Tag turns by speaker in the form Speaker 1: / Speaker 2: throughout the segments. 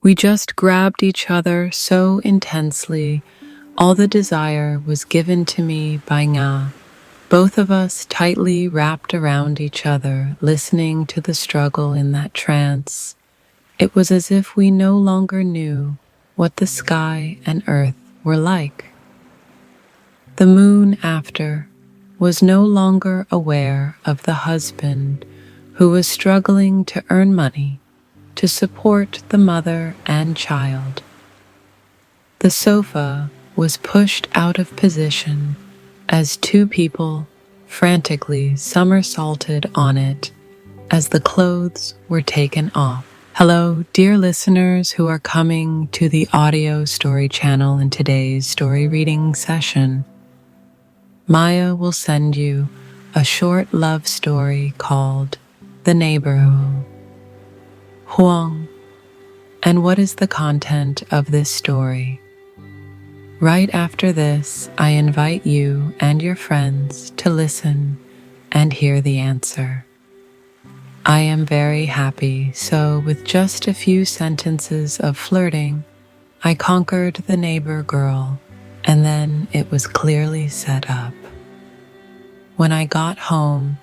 Speaker 1: We just grabbed each other so intensely, all the desire was given to me by Nga. Both of us tightly wrapped around each other, listening to the struggle in that trance. It was as if we no longer knew what the sky and earth were like. The moon, after, was no longer aware of the husband who was struggling to earn money to support the mother and child. The sofa was pushed out of position as two people frantically somersaulted on it as the clothes were taken off. Hello, dear listeners who are coming to the audio story channel in today's story reading session. Maya will send you a short love story called The Neighbor. Huang. And what is the content of this story? Right after this, I invite you and your friends to listen and hear the answer. I am very happy, so with just a few sentences of flirting, I conquered the neighbor girl, and then it was clearly set up. When I got home,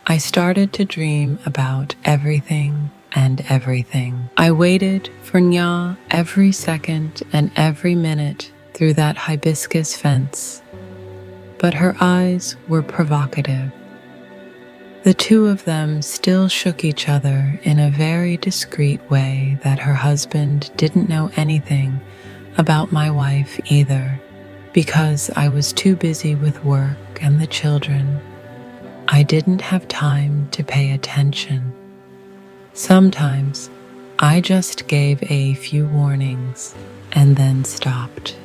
Speaker 1: I started to dream about everything and everything. I waited for Nya every second and every minute through that hibiscus fence, but her eyes were provocative. The two of them still shook each other in a very discreet way that her husband didn't know anything about my wife either, because I was too busy with work and the children. I didn't have time to pay attention. Sometimes I just gave a few warnings and then stopped.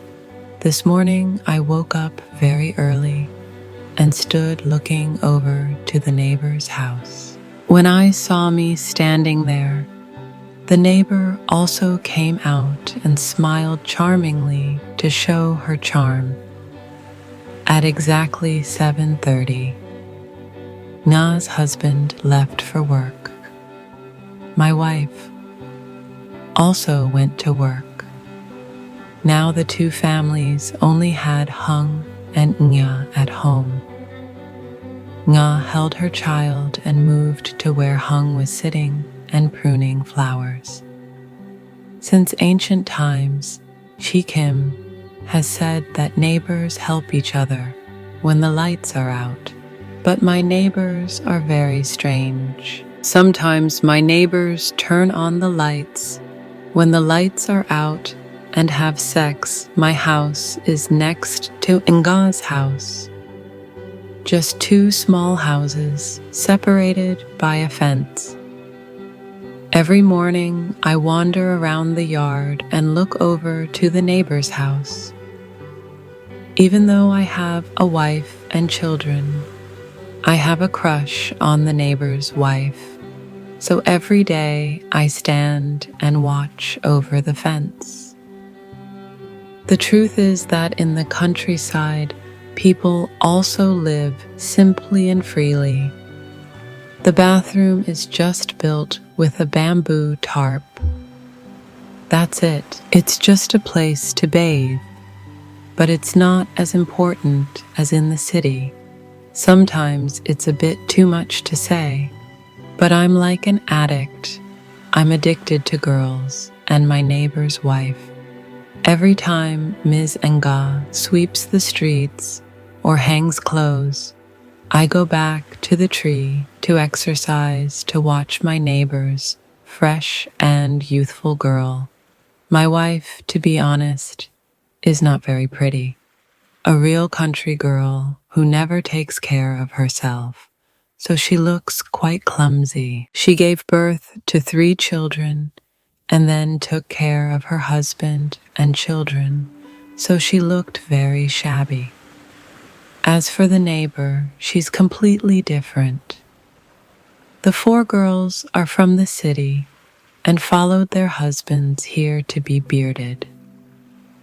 Speaker 1: This morning I woke up very early and stood looking over to the neighbor's house. When I saw me standing there, the neighbor also came out and smiled charmingly to show her charm. At exactly 7:30, Na's husband left for work. My wife also went to work. Now the two families only had Hung and Nga at home. Nga held her child and moved to where Hung was sitting and pruning flowers. Since ancient times, Chi Kim has said that neighbors help each other when the lights are out, but my neighbors are very strange. Sometimes my neighbors turn on the lights when the lights are out and have sex. My house is next to Nga's house. Just two small houses separated by a fence. Every morning I wander around the yard and look over to the neighbor's house. Even though I have a wife and children, I have a crush on the neighbor's wife, so every day I stand and watch over the fence. The truth is that in the countryside, people also live simply and freely. The bathroom is just built with a bamboo tarp. That's it. It's just a place to bathe, but it's not as important as in the city. Sometimes it's a bit too much to say, but I'm like an addict. I'm addicted to girls and my neighbor's wife. Every time Ms. Nga sweeps the streets or hangs clothes, I go back to the tree to exercise to watch my neighbor's fresh and youthful girl. My wife, to be honest, is not very pretty. A real country girl who never takes care of herself, so she looks quite clumsy. She gave birth to 3 children and then took care of her husband and children, so she looked very shabby. As for the neighbor, she's completely different. The 4 girls are from the city and followed their husbands here to be bearded.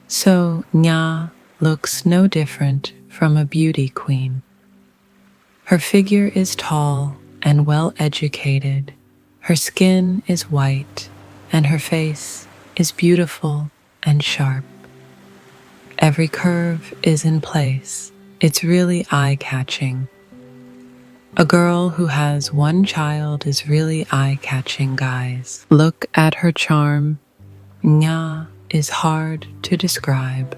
Speaker 1: So Nya looks no different from a beauty queen. Her figure is tall and well educated. Her skin is white and her face is beautiful and sharp. Every curve is in place. It's really eye-catching. A girl who has one child is really eye-catching, guys. Look at her charm. Nga is hard to describe.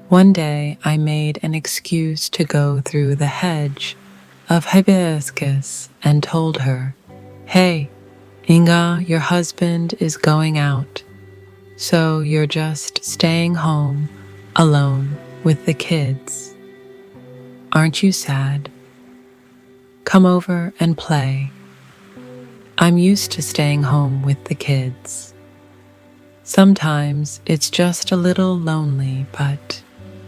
Speaker 1: One day I made an excuse to go through the hedge of hibiscus and told her, "Hey, Inga, your husband is going out, so you're just staying home alone with the kids. Aren't you sad? Come over and play. I'm used to staying home with the kids. Sometimes it's just a little lonely, but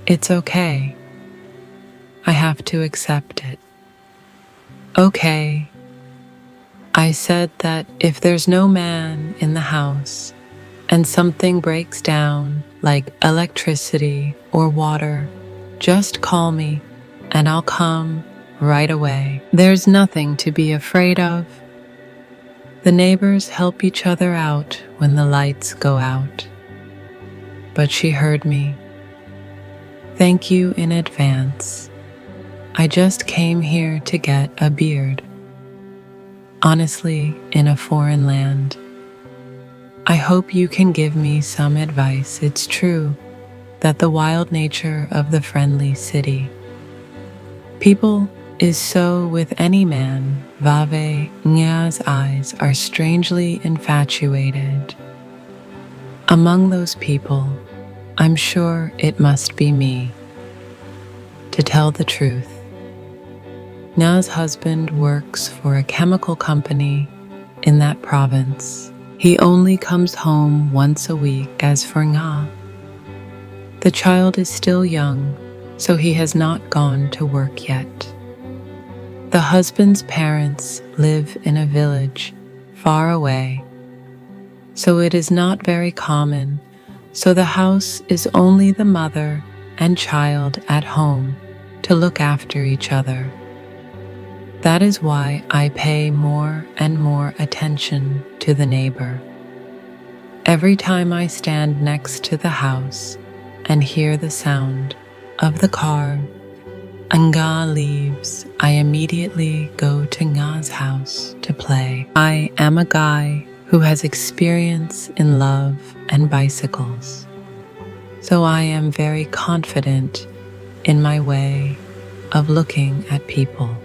Speaker 1: it's okay. I have to accept it." Okay. I said that if there's no man in the house and something breaks down like electricity or water, just call me and I'll come right away. There's nothing to be afraid of. The neighbors help each other out when the lights go out. But she heard me. Thank you in advance. I just came here to get a beard. Honestly, in a foreign land. I hope you can give me some advice. It's true that the wild nature of the friendly city. People is so with any man. Vave Nya's eyes are strangely infatuated. Among those people, I'm sure it must be me. To tell the truth, Nya's husband works for a chemical company in that province. He only comes home once a week. As for Nya, the child is still young, so he has not gone to work yet. The husband's parents live in a village far away, so it is not very common, so the house is only the mother and child at home to look after each other. That is why I pay more and more attention to the neighbor. Every time I stand next to the house and hear the sound of the car, Nga leaves, I immediately go to Nga's house to play. I am a guy who has experience in love and bicycles, so I am very confident in my way of looking at people.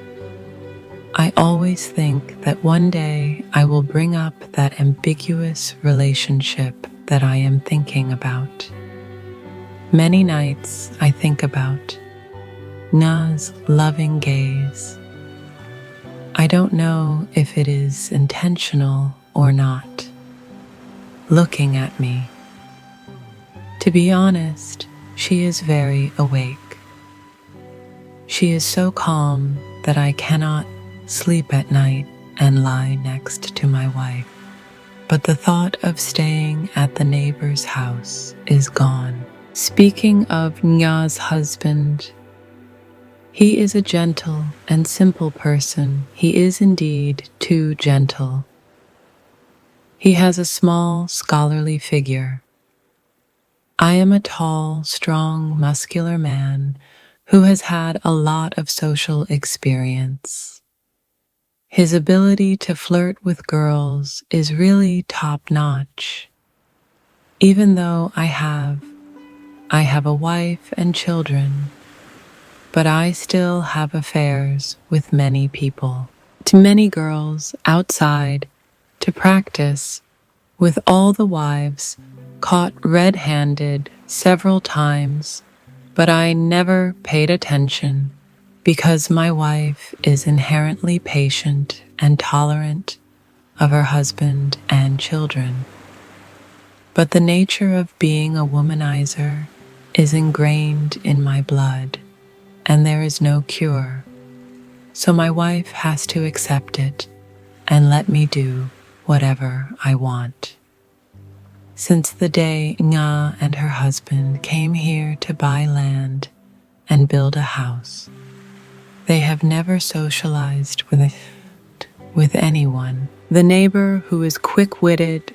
Speaker 1: I always think that one day I will bring up that ambiguous relationship that I am thinking about. Many nights I think about Nga's loving gaze. I don't know if it is intentional or not, looking at me. To be honest, she is very awake. She is so calm that I cannot sleep at night and lie next to my wife. But the thought of staying at the neighbor's house is gone. Speaking of Nga's husband, he is a gentle and simple person. He is indeed too gentle. He has a small, scholarly figure. I am a tall, strong, muscular man who has had a lot of social experience. His ability to flirt with girls is really top-notch. Even though I have a wife and children, but I still have affairs with many people. To many girls outside to practice with all the wives caught red-handed several times, but I never paid attention because my wife is inherently patient and tolerant of her husband and children. But the nature of being a womanizer is ingrained in my blood, and there is no cure. So my wife has to accept it and let me do whatever I want. Since the day Nga and her husband came here to buy land and build a house, they have never socialized with anyone. The neighbor, who is quick-witted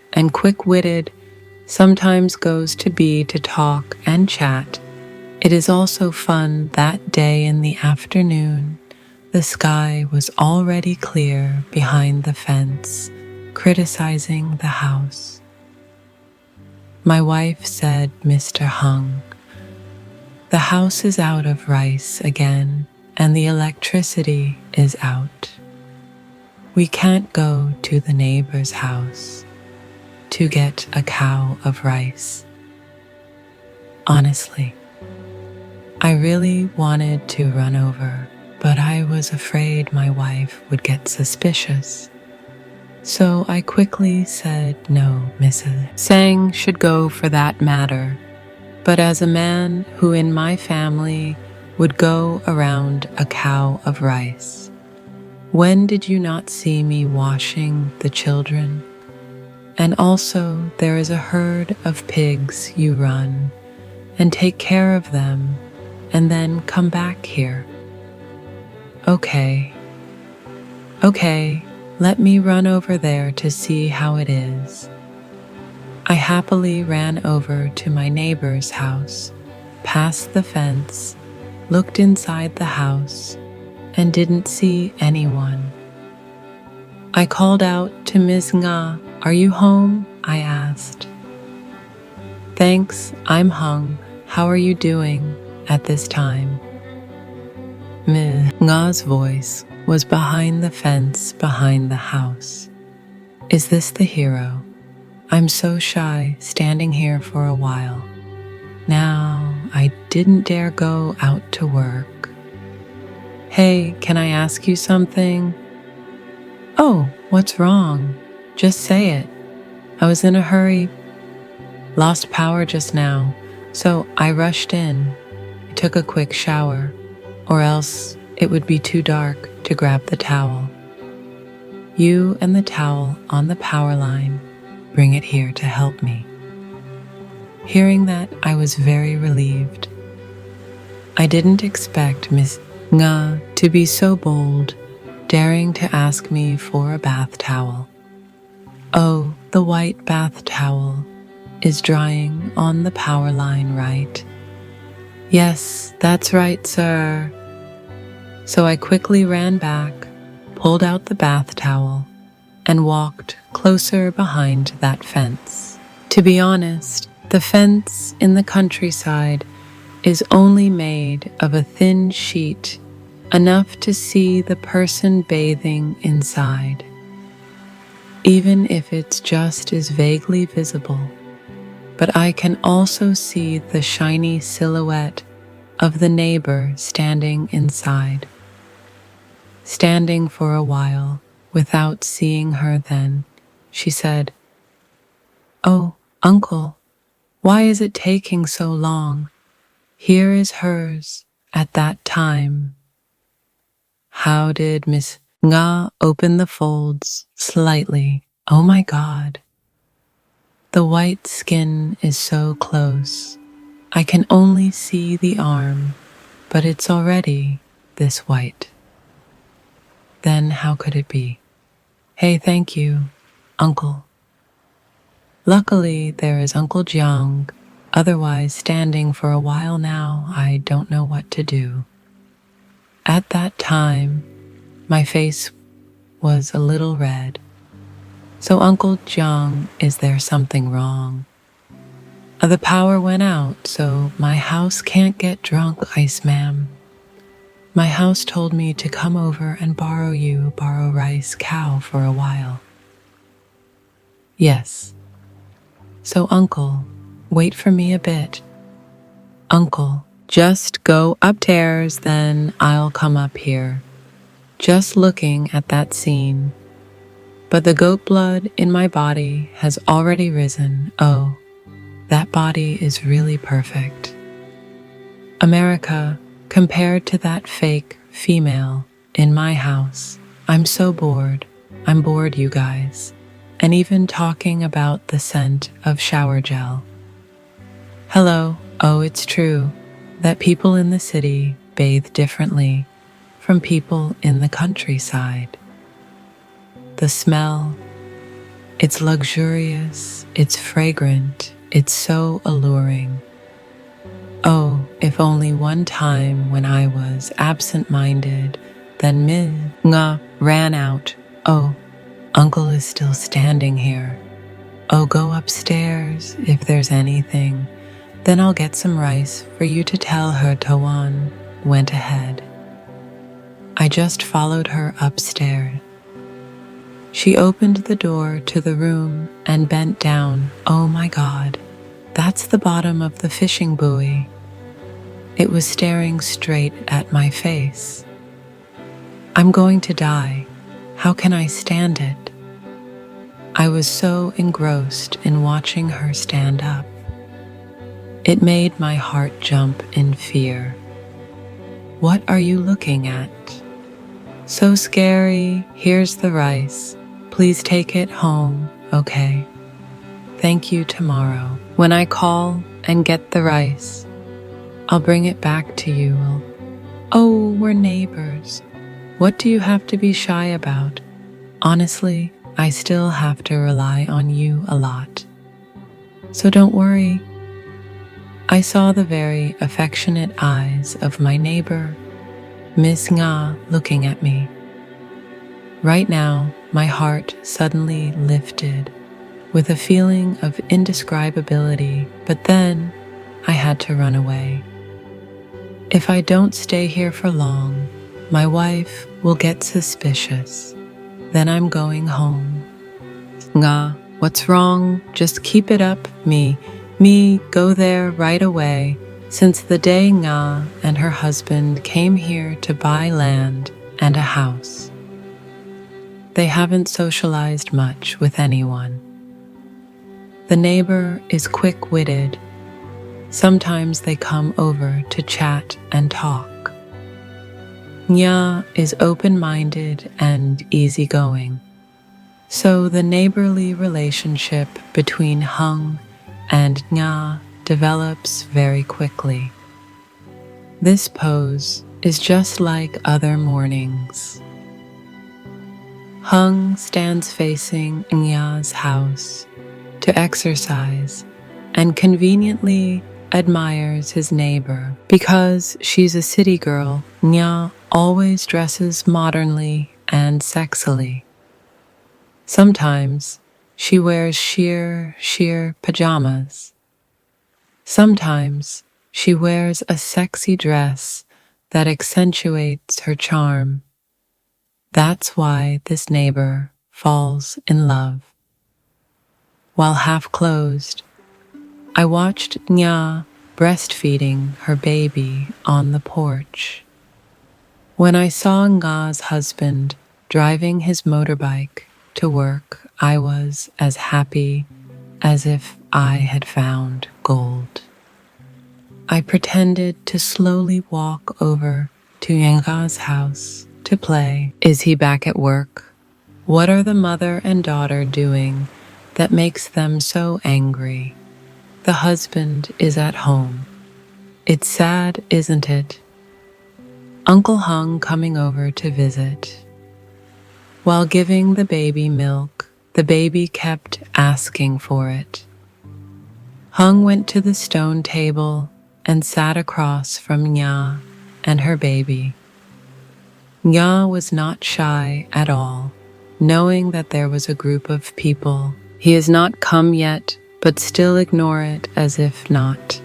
Speaker 1: sometimes goes to be to talk and chat. It is also fun that day in the afternoon. The sky was already clear behind the fence, criticizing the house. My wife said, "Mr. Hung, the house is out of rice again, and the electricity is out. We can't go to the neighbor's house to get a cow of rice." Honestly, I really wanted to run over, but I was afraid my wife would get suspicious. So I quickly said, "No, Mrs. Sang should go for that matter." But as a man who in my family would go around a cow of rice, when did you not see me washing the children? And also there is a herd of pigs you run and take care of them and then come back here. Okay, let me run over there to see how it is. I happily ran over to my neighbor's house, passed the fence, looked inside the house, and didn't see anyone. I called out to Ms. Nga, "Are you home?" I asked. "Thanks, I'm Hung. How are you doing at this time?" Ms. Nga's voice was behind the fence behind the house. "Is this the hero? I'm so shy standing here for a while. Now, I didn't dare go out to work. Hey, can I ask you something?" "Oh, what's wrong? Just say it. I was in a hurry. Lost power just now, so I rushed in. I took a quick shower, or else it would be too dark to grab the towel. You and the towel on the power line, bring it here to help me." Hearing that, I was very relieved. I didn't expect Miss Nga to be so bold, daring to ask me for a bath towel. "Oh, the white bath towel is drying on the power line, right?" "Yes, that's right, sir." So I quickly ran back, pulled out the bath towel, and walked closer behind that fence. To be honest, the fence in the countryside is only made of a thin sheet, enough to see the person bathing inside, even if it's just as vaguely visible. But I can also see the shiny silhouette of the neighbor standing inside. Standing for a while without seeing her, then she said, "Oh, Uncle, why is it taking so long? Here is hers at that time." How did Miss Nga open the folds slightly? Oh my God. The white skin is so close. I can only see the arm, but it's already this white. Then how could it be? "Hey, thank you, Uncle." Luckily, there is Uncle Jiang. Otherwise, standing for a while now, I don't know what to do. At that time, my face was a little red. "So Uncle Jiang, is there something wrong?" "The power went out, so my house can't get drunk ice, ma'am. My house told me to come over and borrow rice cow for a while." "Yes. So Uncle, wait for me a bit." "Uncle, just go upstairs, then I'll come up here." Just looking at that scene. But the goat blood in my body has already risen. Oh, that body is really perfect. America, compared to that fake female in my house, I'm so bored. I'm bored, you guys. And even talking about the scent of shower gel. Hello. Oh, it's true that people in the city bathe differently from people in the countryside. The smell, it's luxurious, it's fragrant, It's so alluring. Oh, if only one time when I was absent-minded, then Ms. Nga ran out. Oh, Uncle is still standing here. Oh, go upstairs if there's anything. Then I'll get some rice for you to tell her. Tawan went ahead. I just followed her upstairs. She opened the door to the room and bent down. Oh my God, that's the bottom of the fishing buoy. It was staring straight at my face. I'm going to die. How can I stand it? I was so engrossed in watching her stand up. It made my heart jump in fear. What are you looking at? So scary. Here's the rice. Please take it home, okay? Thank you tomorrow. When I call and get the rice, I'll bring it back to you. Oh, we're neighbors. What do you have to be shy about? Honestly, I still have to rely on you a lot. So don't worry. I saw the very affectionate eyes of my neighbor, Miss Nga, looking at me. Right now, my heart suddenly lifted with a feeling of indescribability, but then I had to run away. If I don't stay here for long, my wife will get suspicious. Then I'm going home. Nga, what's wrong? Just keep it up. Me, go there right away. Since the day Nga and her husband came here to buy land and a house, they haven't socialized much with anyone. The neighbor is quick-witted. Sometimes they come over to chat and talk. Nya is open-minded and easygoing. So the neighborly relationship between Hung and Nya develops very quickly. This pose is just like other mornings. Hung stands facing Nya's house to exercise and conveniently admires his neighbor. Because she's a city girl, Nya always dresses modernly and sexily. Sometimes she wears sheer pajamas. Sometimes she wears a sexy dress that accentuates her charm. That's why this neighbor falls in love. While half closed, I watched Nya breastfeeding her baby on the porch. When I saw Nga's husband driving his motorbike to work, I was as happy as if I had found gold. I pretended to slowly walk over to Nga's house to play. Is he back at work? What are the mother and daughter doing that makes them so angry? The husband is at home. It's sad, isn't it? Uncle Hung coming over to visit. While giving the baby milk, the baby kept asking for it. Hung went to the stone table and sat across from Nya and her baby. Nya was not shy at all, knowing that there was a group of people. He has not come yet, but still ignore it as if not.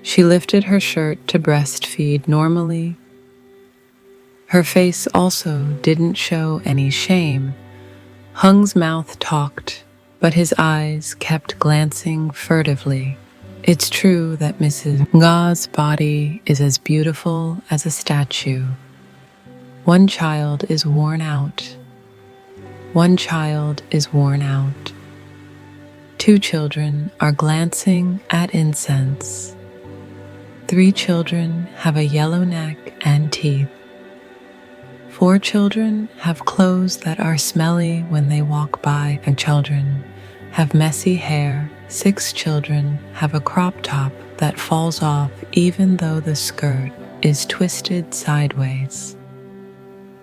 Speaker 1: She lifted her shirt to breastfeed normally. Her face also didn't show any shame. Hung's mouth talked, but his eyes kept glancing furtively. It's true that Mrs. Nga's body is as beautiful as a statue. One child is worn out. One child is worn out. Two children are glancing at incense. 3 children have a yellow neck and teeth. 4 children have clothes that are smelly when they walk by, and children have messy hair. 6 children have a crop top that falls off even though the skirt is twisted sideways.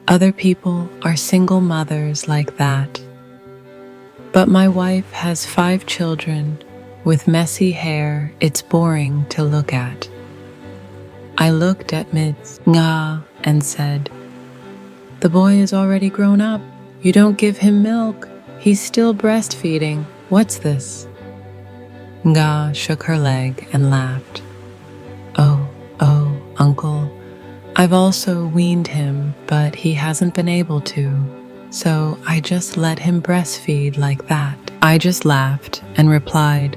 Speaker 1: Other people are single mothers like that. But my wife has 5 children with messy hair it's boring to look at. I looked at Miss Nga and said, "The boy is already grown up. You don't give him milk. He's still breastfeeding. What's this?" Nga shook her leg and laughed. Oh, uncle, I've also weaned him, but he hasn't been able to, so I just let him breastfeed like that." I just laughed and replied,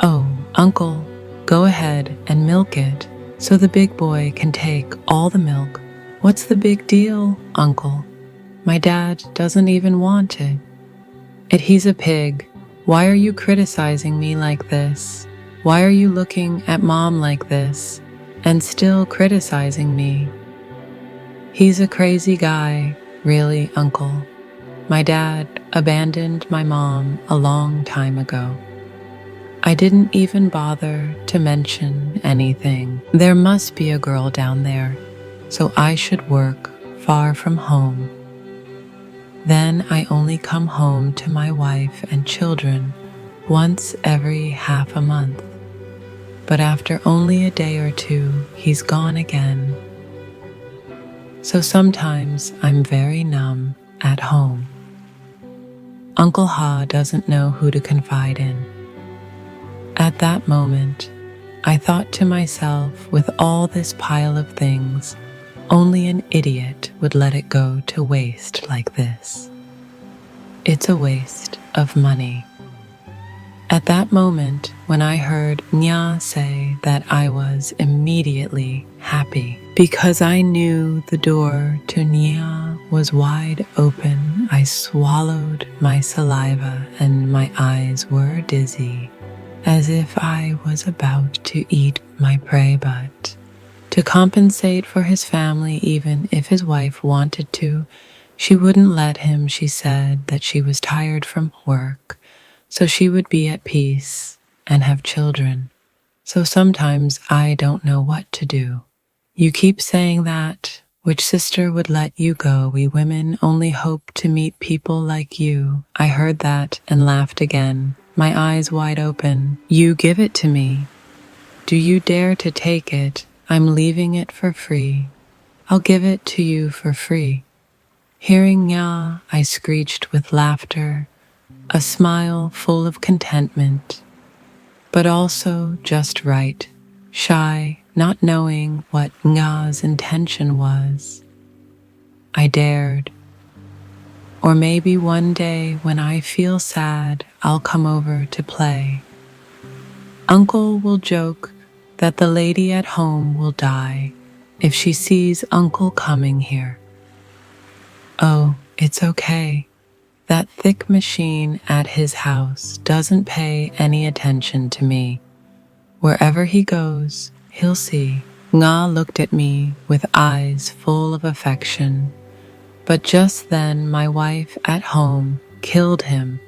Speaker 1: "Oh, uncle, go ahead and milk it so the big boy can take all the milk. What's the big deal, uncle? My dad doesn't even want it. He's a pig. Why are you criticizing me like this? Why are you looking at mom like this and still criticizing me? He's a crazy guy, really, uncle. My dad abandoned my mom a long time ago. I didn't even bother to mention anything. There must be a girl down there, so I should work far from home. Then I only come home to my wife and children once every half a month. But after only a day or two, he's gone again. So sometimes I'm very numb at home. Uncle Ha doesn't know who to confide in. At that moment, I thought to myself, with all this pile of things, only an idiot would let it go to waste like this. It's a waste of money. At that moment, when I heard Nya say that, I was immediately happy. Because I knew the door to Nya was wide open, I swallowed my saliva and my eyes were dizzy, as if I was about to eat my prey. But to compensate for his family, even if his wife wanted to, she wouldn't let him. She said that she was tired from work, so she would be at peace and have children. So sometimes I don't know what to do. You keep saying that. Which sister would let you go? We women only hope to meet people like you. I heard that and laughed again, my eyes wide open. You give it to me. Do you dare to take it? I'm leaving it for free. I'll give it to you for free. Hearing Nya, I screeched with laughter, a smile full of contentment, but also just right, shy, not knowing what Nya's intention was. I dared. Or maybe one day when I feel sad, I'll come over to play. Uncle will joke that the lady at home will die if she sees Uncle coming here. Oh, it's okay. That thick machine at his house doesn't pay any attention to me. Wherever he goes, he'll see. Nga looked at me with eyes full of affection. But just then my wife at home killed him.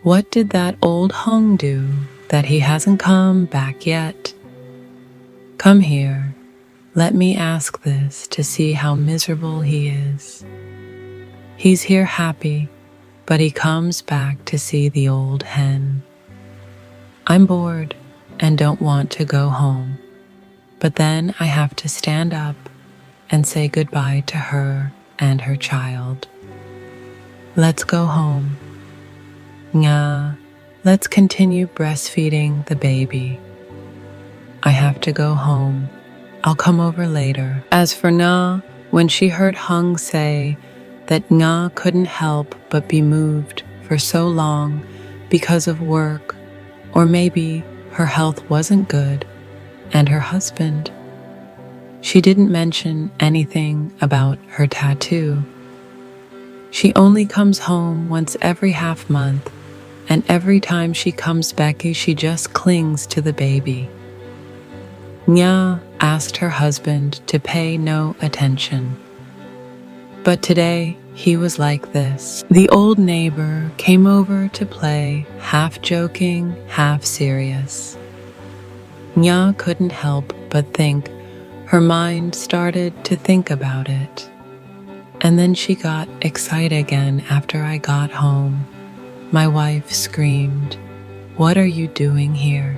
Speaker 1: What did that old hung do that he hasn't come back yet? Come here. Let me ask this to see how miserable he is. He's here happy, but he comes back to see the old hen. I'm bored and don't want to go home, but then I have to stand up and say goodbye to her and her child. Let's go home. Nga, let's continue breastfeeding the baby. I have to go home. I'll come over later. As for Na, when she heard Hung say that Nga couldn't help but be moved for so long because of work, or maybe her health wasn't good, and her husband, she didn't mention anything about her tattoo. She only comes home once every half month, and every time she comes back, she just clings to the baby. Nya asked her husband to pay no attention. But today, he was like this. The old neighbor came over to play, half joking, half serious. Nya couldn't help but think. Her mind started to think about it. And then she got excited again after I got home. My wife screamed, "What are you doing here?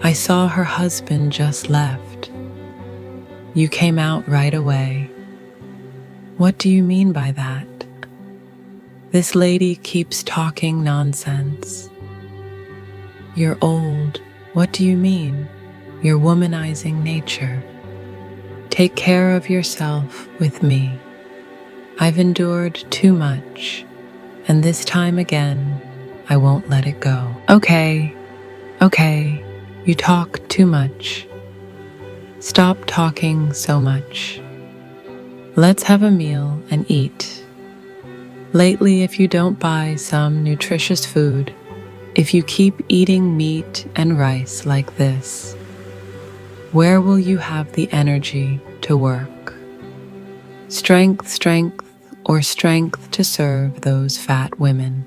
Speaker 1: I saw her husband just left. You came out right away." "What do you mean by that? This lady keeps talking nonsense." "You're old. What do you mean? You're womanizing nature. Take care of yourself with me. I've endured too much, and this time again, I won't let it go." Okay, you talk too much. Stop talking so much. Let's have a meal and eat. Lately, if you don't buy some nutritious food, if you keep eating meat and rice like this, where will you have the energy to work? Strength, or strength to serve those fat women.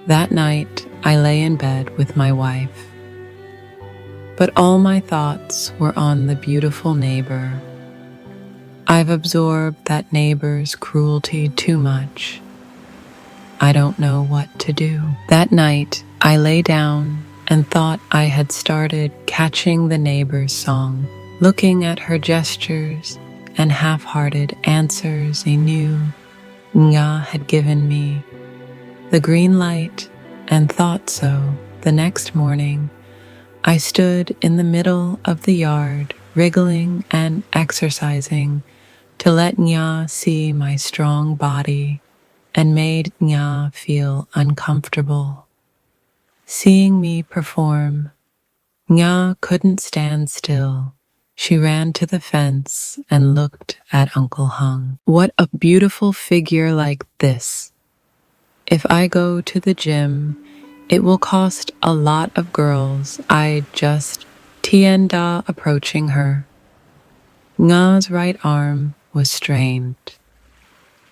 Speaker 1: That night, I lay in bed with my wife, but all my thoughts were on the beautiful neighbor. I've absorbed that neighbor's cruelty too much. I don't know what to do. That night, I lay down and thought I had started catching the neighbor's song, looking at her gestures and half-hearted answers he knew Nga had given me the green light, and thought so. The next morning, I stood in the middle of the yard, wriggling and exercising to let Nga see my strong body, and made Nga feel uncomfortable. Seeing me perform, Nga couldn't stand still. She ran to the fence and looked at Uncle Hung. "What a beautiful figure like this. If I go to the gym, it will cost a lot of girls. I just..." Tienda approaching her. Nga's right arm was strained.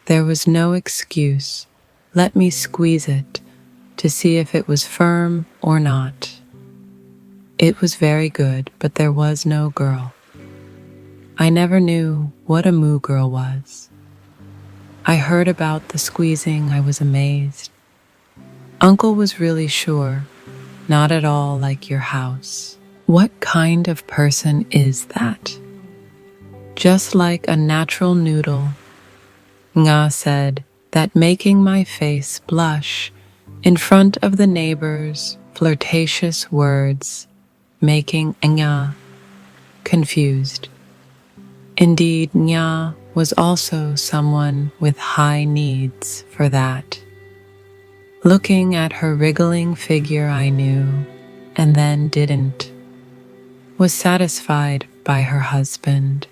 Speaker 1: There was no excuse. Let me squeeze it to see if it was firm or not. It was very good, but there was no girl. I never knew what a moo girl was. I heard about the squeezing. I was amazed. Uncle was really sure, not at all like your house. What kind of person is that? Just like a natural noodle. Nga said that, making my face blush in front of the neighbor's flirtatious words, making Nga confused. Indeed, Nga was also someone with high needs for that. Looking at her wriggling figure, I knew, and then didn't, was satisfied by her husband.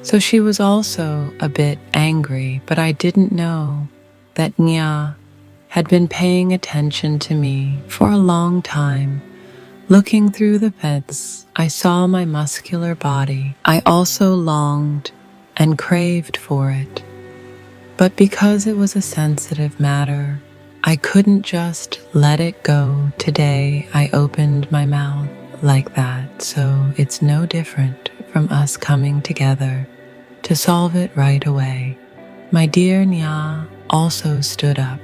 Speaker 1: So she was also a bit angry, but I didn't know that Nga had been paying attention to me for a long time. Looking through the fence, I saw my muscular body. I also longed and craved for it. But because it was a sensitive matter, I couldn't just let it go. Today, I opened my mouth like that, so it's no different from us coming together to solve it right away. My dear Nga also stood up,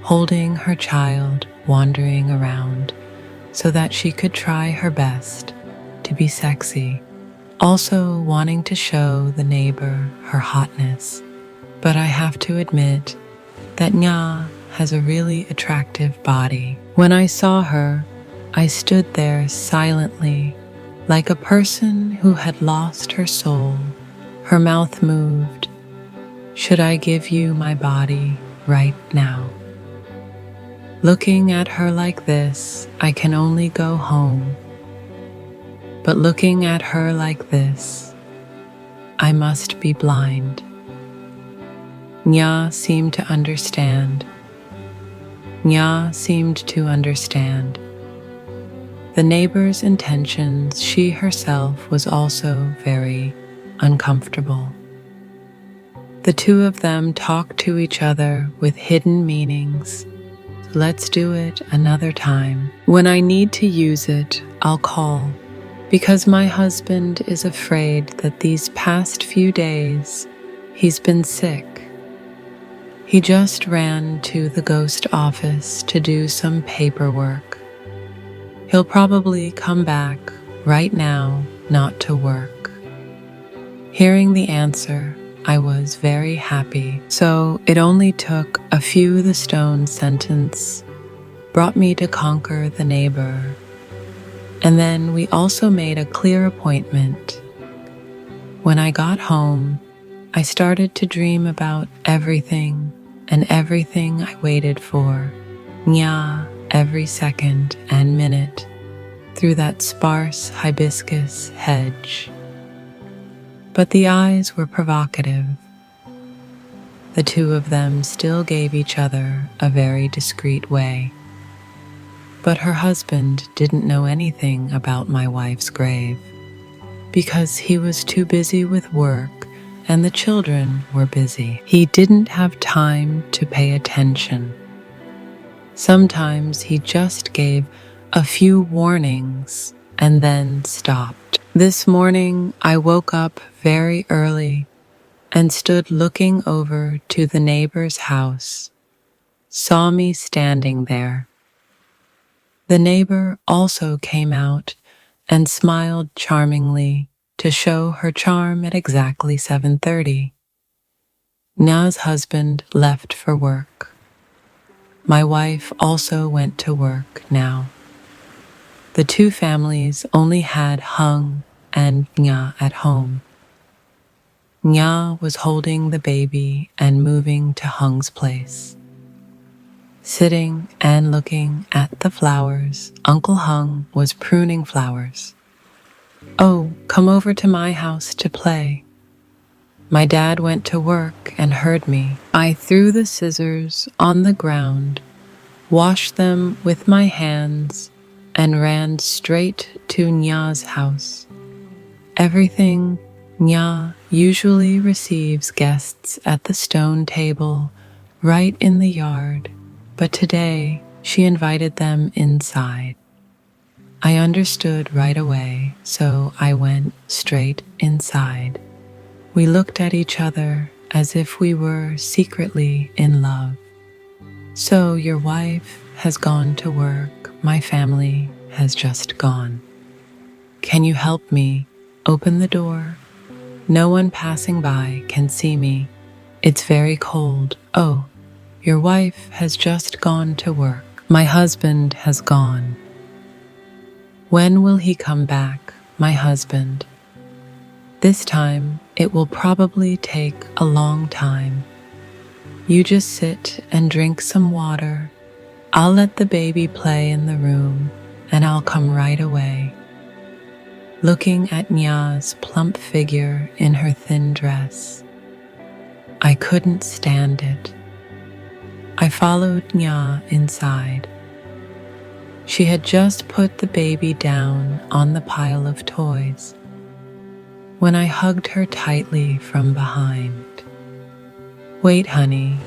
Speaker 1: holding her child, wandering around, so that she could try her best to be sexy, also wanting to show the neighbor her hotness. But I have to admit that Nga has a really attractive body. When I saw her, I stood there silently, like a person who had lost her soul. Her mouth moved. "Should I give you my body right now?" Looking at her like this, I can only go home. But looking at her like this, I must be blind. Nga seemed to understand. Nga seemed to understand. The neighbor's intentions. She herself was also very uncomfortable. The two of them talked to each other with hidden meanings. Let's do it another time. When I need to use it, I'll call, because my husband is afraid that these past few days he's been sick. He just ran to the ghost office to do some paperwork. He'll probably come back right now, not to work. Hearing the answer, I was very happy. So it only took a few the stone sentence brought me to conquer the neighbor. And then we also made a clear appointment. When I got home, I started to dream about everything and everything I waited for, nya, every second and minute, through that sparse hibiscus hedge. But the eyes were provocative. The two of them still gave each other a very discreet way. But her husband didn't know anything about my wife's grave, because he was too busy with work and the children were busy. He didn't have time to pay attention. Sometimes he just gave a few warnings and then stopped. This morning I woke up very early and stood looking over to the neighbor's house, saw me standing there. The neighbor also came out and smiled charmingly to show her charm at exactly 7:30. Nya's husband left for work. My wife also went to work now. The two families only had Hung and Nya at home. Nya was holding the baby and moving to Hung's place. Sitting and looking at the flowers, Uncle Hung was pruning flowers. "Oh, come over to my house to play." My dad went to work and heard me. I threw the scissors on the ground, washed them with my hands, and ran straight to Nya's house. Everything Nya usually receives guests at the stone table right in the yard, but today she invited them inside. I understood right away, so I went straight inside. We looked at each other as if we were secretly in love. "So your wife has gone to work. My family has just gone. Can you help me open the door? No one passing by can see me. It's very cold." "Oh, your wife has just gone to work. My husband has gone." "When will he come back, my husband?" "This time it will probably take a long time. You just sit and drink some water. I'll let the baby play in the room and I'll come right away." Looking at Nya's plump figure in her thin dress, I couldn't stand it. I followed Nya inside. She had just put the baby down on the pile of toys when I hugged her tightly from behind. "Wait, honey,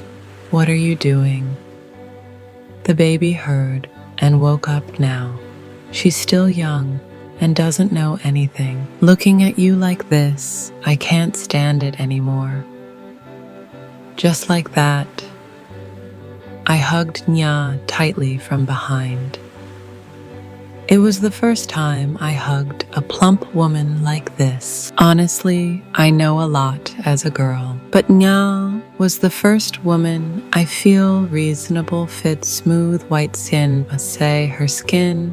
Speaker 1: what are you doing?" The baby heard and woke up now. She's still young and doesn't know anything. "Looking at you like this, I can't stand it anymore." Just like that, I hugged Nya tightly from behind. It was the first time I hugged a plump woman like this. Honestly, I know a lot as a girl, but Nya was the first woman I feel reasonable fit smooth white skin must say her skin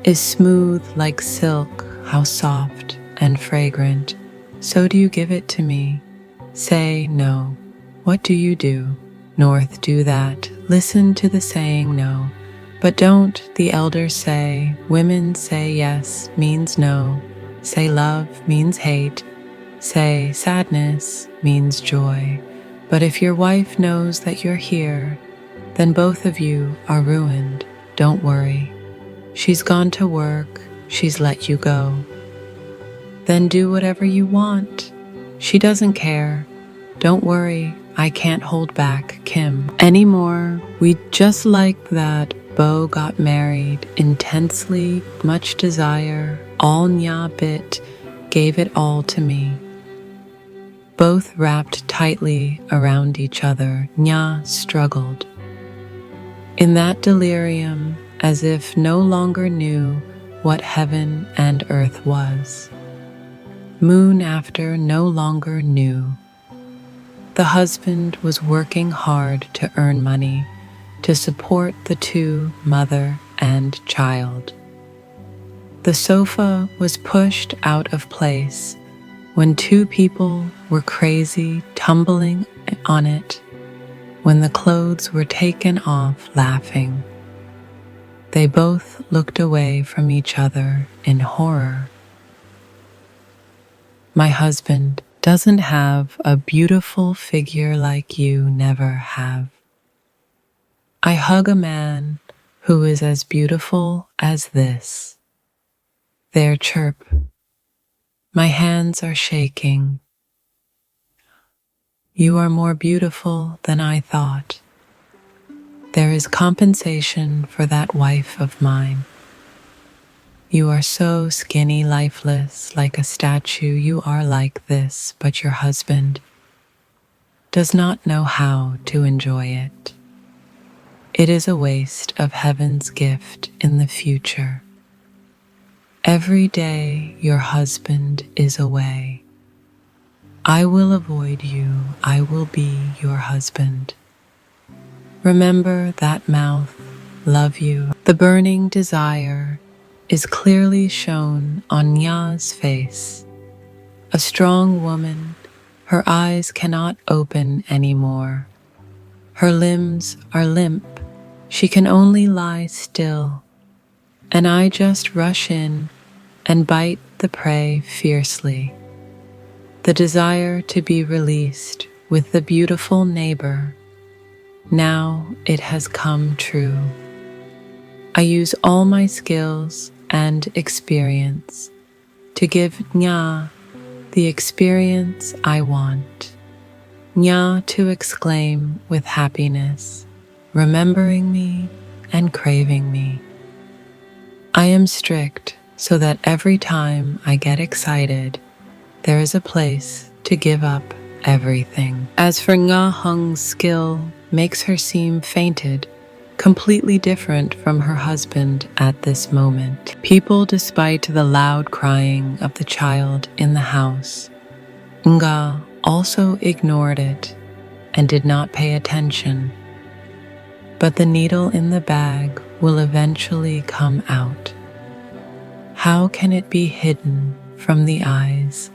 Speaker 1: is smooth like silk, how soft and fragrant. "So do you give it to me?" Say no. What do you do? North do that. Listen to the saying no. But don't, the elders say. Women say yes means no. Say love means hate. Say sadness means joy. But if your wife knows that you're here, then both of you are ruined. Don't worry. She's gone to work. She's let you go. Then do whatever you want. She doesn't care. Don't worry, I can't hold back Kim anymore. We just like that. Bo got married, intensely, much desire, all Nya bit, gave it all to me. Both wrapped tightly around each other, Nya struggled. In that delirium, as if no longer knew what heaven and earth was. Moon after no longer knew. The husband was working hard to earn money to support the two, mother and child. The sofa was pushed out of place when two people were crazy tumbling on it, when the clothes were taken off laughing. They both looked away from each other in horror. My husband doesn't have a beautiful figure like you never have. I hug a man who is as beautiful as this. Their chirp. My hands are shaking. You are more beautiful than I thought. There is compensation for that wife of mine. You are so skinny, lifeless, like a statue. You are like this, but your husband does not know how to enjoy it. It is a waste of heaven's gift in the future. Every day your husband is away. I will avoid you. I will be your husband. Remember that mouth, love you. The burning desire is clearly shown on Nya's face. A strong woman, her eyes cannot open anymore. Her limbs are limp. She can only lie still. And I just rush in and bite the prey fiercely. The desire to be released with the beautiful neighbor. Now it has come true. I use all my skills and experience to give Nya the experience I want. Nya to exclaim with happiness, remembering me and craving me. I am strict so that every time I get excited, there is a place to give up everything. As for Nga Hung's skill makes her seem fainted, completely different from her husband at this moment. People, despite the loud crying of the child in the house, Nga also ignored it and did not pay attention. But the needle in the bag will eventually come out. How can it be hidden from the eyes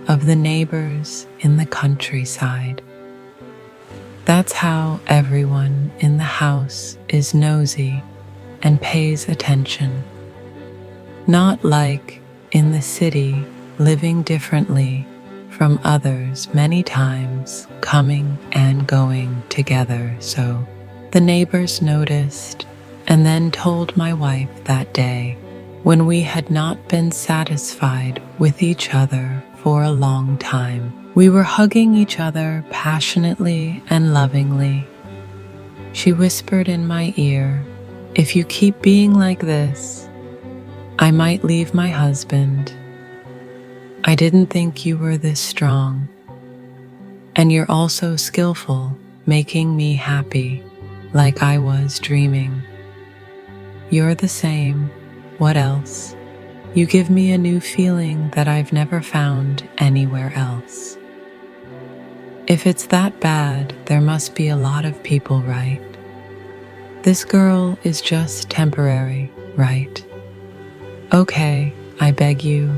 Speaker 1: of the neighbors in the countryside? That's how everyone in the house is nosy and pays attention. Not like in the city, living differently from others, many times coming and going together. So the neighbors noticed and then told my wife that day, when we had not been satisfied with each other for a long time. We were hugging each other passionately and lovingly. She whispered in my ear, "If you keep being like this, I might leave my husband. I didn't think you were this strong. And you're also skillful, making me happy, like I was dreaming. You're the same. What else? You give me a new feeling that I've never found anywhere else. If it's that bad, there must be a lot of people, right? This girl is just temporary, right? Okay, I beg you.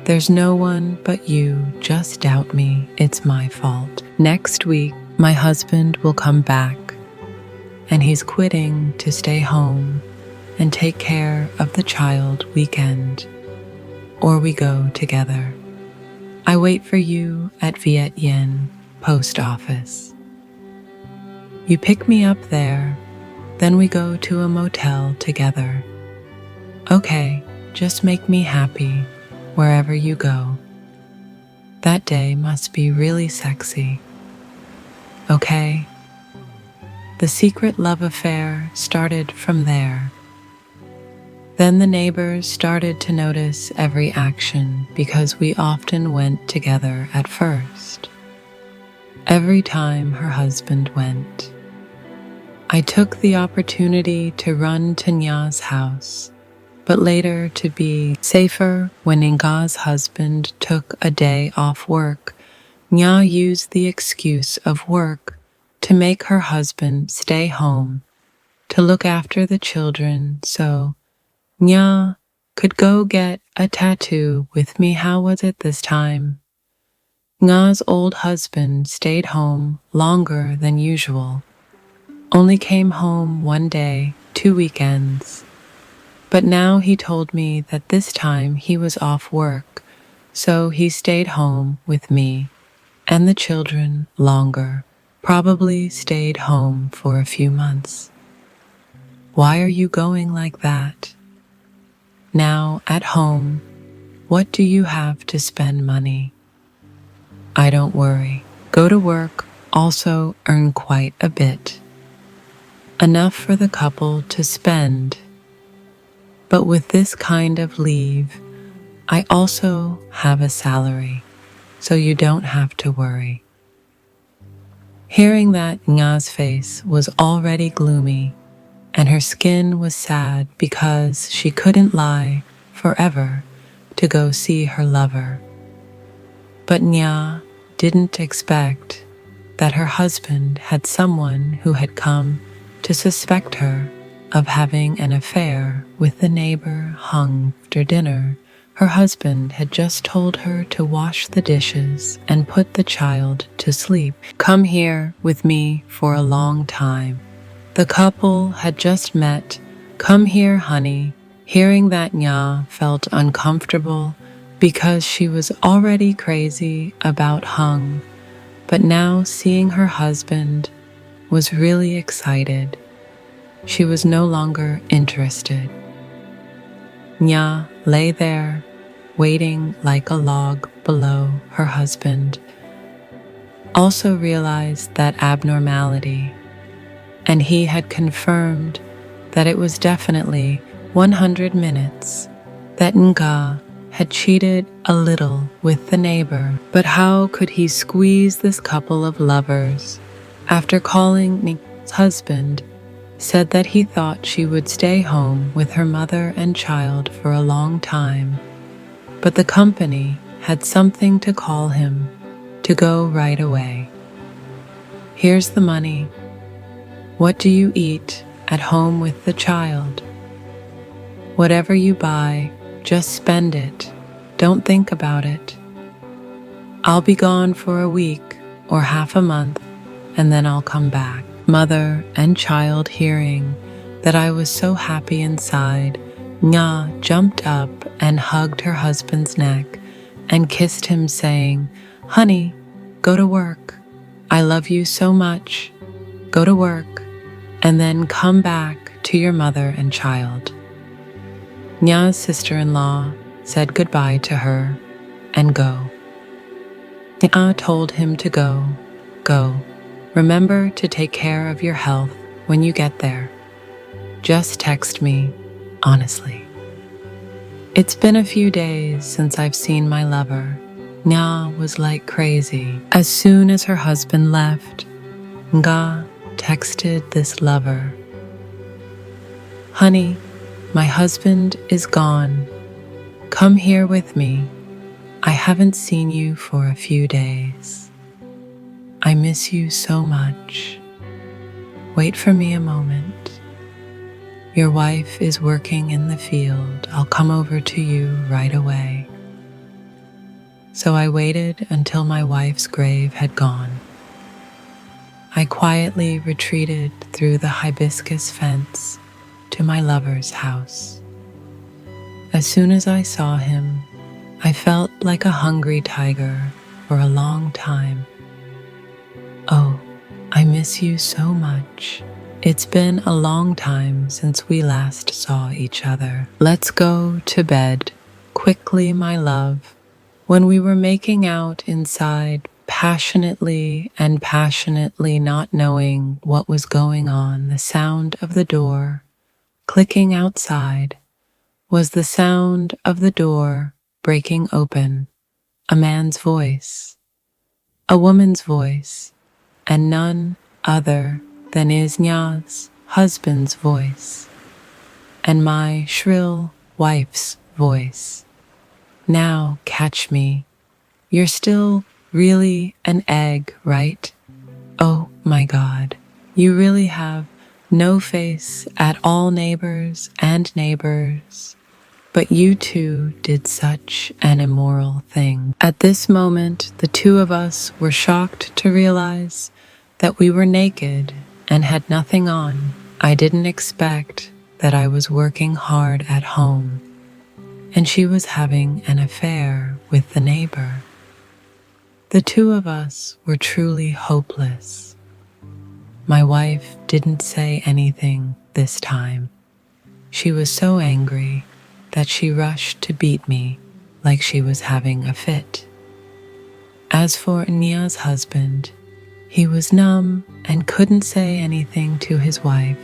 Speaker 1: There's no one but you. Just doubt me. It's my fault." Next week, my husband will come back, and he's quitting to stay home and take care of the child weekend, or we go together. I wait for you at Viet Yen post office. You pick me up there, then we go to a motel together. Okay, just make me happy wherever you go. That day must be really sexy. Okay? The secret love affair started from there. Then the neighbors started to notice every action because we often went together at first. every time her husband went. I took the opportunity to run to Nya's house, but later to be safer when Nga's husband took a day off work. Nya used the excuse of work to make her husband stay home to look after the children so Nya could go get a tattoo with me. How was it this time? Nga's old husband stayed home longer than usual, only came home one day, 2 weekends. But now he told me that this time he was off work, so he stayed home with me and the children longer, probably stayed home for a few months. Why are you going like that? Now, at home, what do you have to spend money? I don't worry. Go to work, also earn quite a bit. Enough for the couple to spend. But with this kind of leave, I also have a salary, so you don't have to worry. Hearing that, Nga's face was already gloomy, and her skin was sad because she couldn't lie forever to go see her lover. But Nga didn't expect that her husband had someone who had come to suspect her of having an affair with the neighbor. After dinner, her husband had just told her to wash the dishes and put the child to sleep. Come here with me for a long time. The couple had just met. Come here, honey. Hearing that, Nya felt uncomfortable because she was already crazy about Hung, but now seeing her husband was really excited. She was no longer interested. Nya lay there, waiting like a log below her husband. Also realized that abnormality, and he had confirmed that it was definitely 100 minutes that Nga had cheated a little with the neighbor. But how could he squeeze this couple of lovers? After calling Nga's husband, said that he thought she would stay home with her mother and child for a long time, but the company had something to call him to go right away. Here's the money. What do you eat at home with the child? Whatever you buy, just spend it. Don't think about it. I'll be gone for a week or half a month, and then I'll come back. Mother and child hearing that I was so happy inside, Nga jumped up and hugged her husband's neck and kissed him, saying, "Honey, go to work. I love you so much. Go to work, and then come back to your mother and child." Nya's sister-in-law said goodbye to her and go. Nya told him to go. Remember to take care of your health when you get there. Just text me, honestly. It's been a few days since I've seen my lover. Nya was like crazy. As soon as her husband left, Nga texted this lover, "Honey, my husband is gone. Come here with me. I haven't seen you for a few days. I miss you so much. Wait for me a moment. Your wife is working in the field. I'll come over to you right away." So I waited until my wife's grave had gone. I quietly retreated through the hibiscus fence to my lover's house. As soon as I saw him, I felt like a hungry tiger for a long time. "Oh, I miss you so much. It's been a long time since we last saw each other. Let's go to bed quickly, my love." When we were making out inside, passionately not knowing what was going on, the sound of the door clicking outside was the sound of the door breaking open, a man's voice, a woman's voice, and none other than Isnya's husband's voice, and my shrill wife's voice. Now catch me. You're still really an egg, right? Oh my God, you really have no face at all, neighbors and neighbors. But you two did such an immoral thing. At this moment, the two of us were shocked to realize that we were naked and had nothing on. I didn't expect that I was working hard at home, and she was having an affair with the neighbor. The two of us were truly hopeless. My wife didn't say anything this time. She was so angry that she rushed to beat me like she was having a fit. As for Nia's husband, he was numb and couldn't say anything to his wife.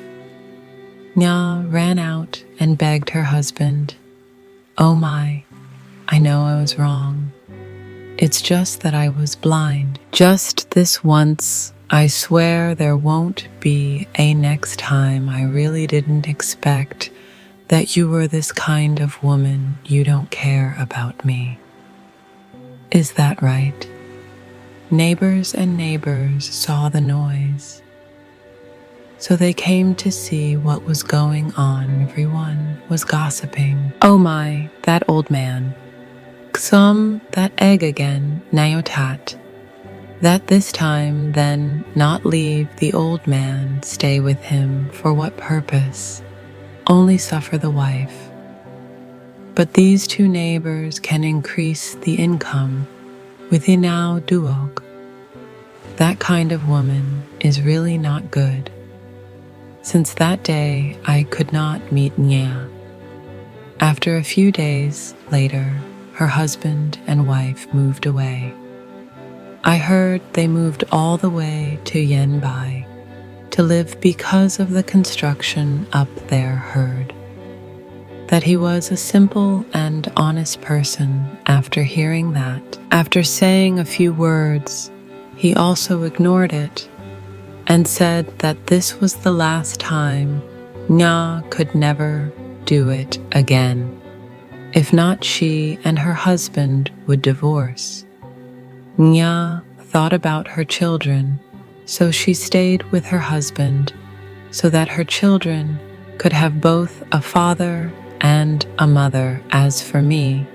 Speaker 1: Nia ran out and begged her husband, "Oh my, I know I was wrong. It's just that I was blind. Just this once. I swear there won't be a next time. I really didn't expect that you were this kind of woman. You don't care about me. Is that right?" Neighbors and neighbors saw the noise, so they came to see what was going on. Everyone was gossiping. "Oh my, that old man. Some, that egg again, Nayotat. That this time, then, not leave the old man, stay with him. For what purpose? Only suffer the wife. But these two neighbors can increase the income with Inao Duog. That kind of woman is really not good." Since that day, I could not meet Nya. After a few days later, her husband and wife moved away. I heard they moved all the way to Yenbai to live because of the construction up there. Heard that he was a simple and honest person. After hearing that, after saying a few words, he also ignored it and said that this was the last time. Nya could never do it again. If not, she and her husband would divorce. Nya thought about her children, so she stayed with her husband so that her children could have both a father and a mother. As for me,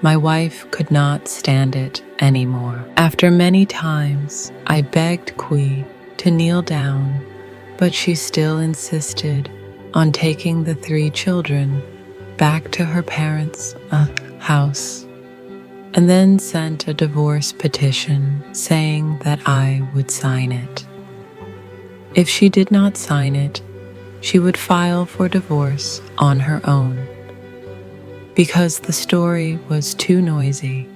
Speaker 1: my wife could not stand it anymore. After many times, I begged Kui to kneel down, but she still insisted on taking the 3 children back to her parents' house, and then sent a divorce petition saying that I would sign it. If she did not sign it, she would file for divorce on her own, because the story was too noisy.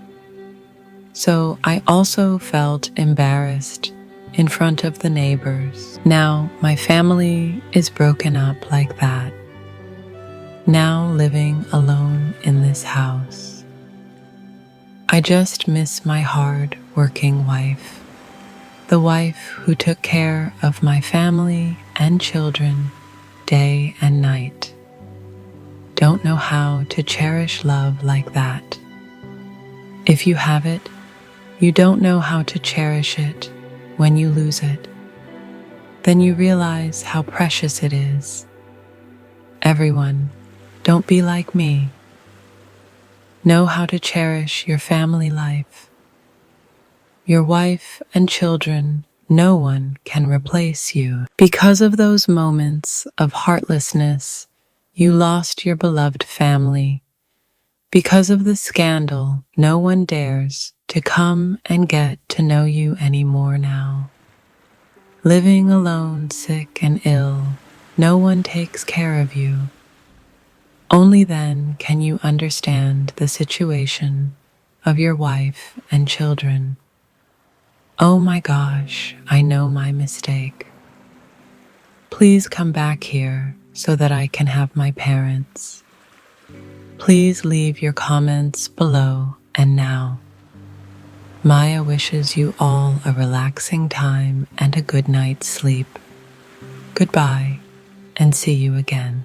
Speaker 1: So I also felt embarrassed in front of the neighbors. Now my family is broken up like that. Now living alone in this house. I just miss my hard-working wife, the wife who took care of my family and children day and night. Don't know how to cherish love like that. If you have it, you don't know how to cherish it. When you lose it, then you realize how precious it is. Everyone, don't be like me. Know how to cherish your family life. Your wife and children, no one can replace you. Because of those moments of heartlessness, you lost your beloved family. Because of the scandal, no one dares to come and get to know you anymore now. Living alone, sick and ill, no one takes care of you. Only then can you understand the situation of your wife and children. Oh my gosh, I know my mistake. Please come back here so that I can have my parents. Please leave your comments below. And now, Maya wishes you all a relaxing time and a good night's sleep. Goodbye, and see you again.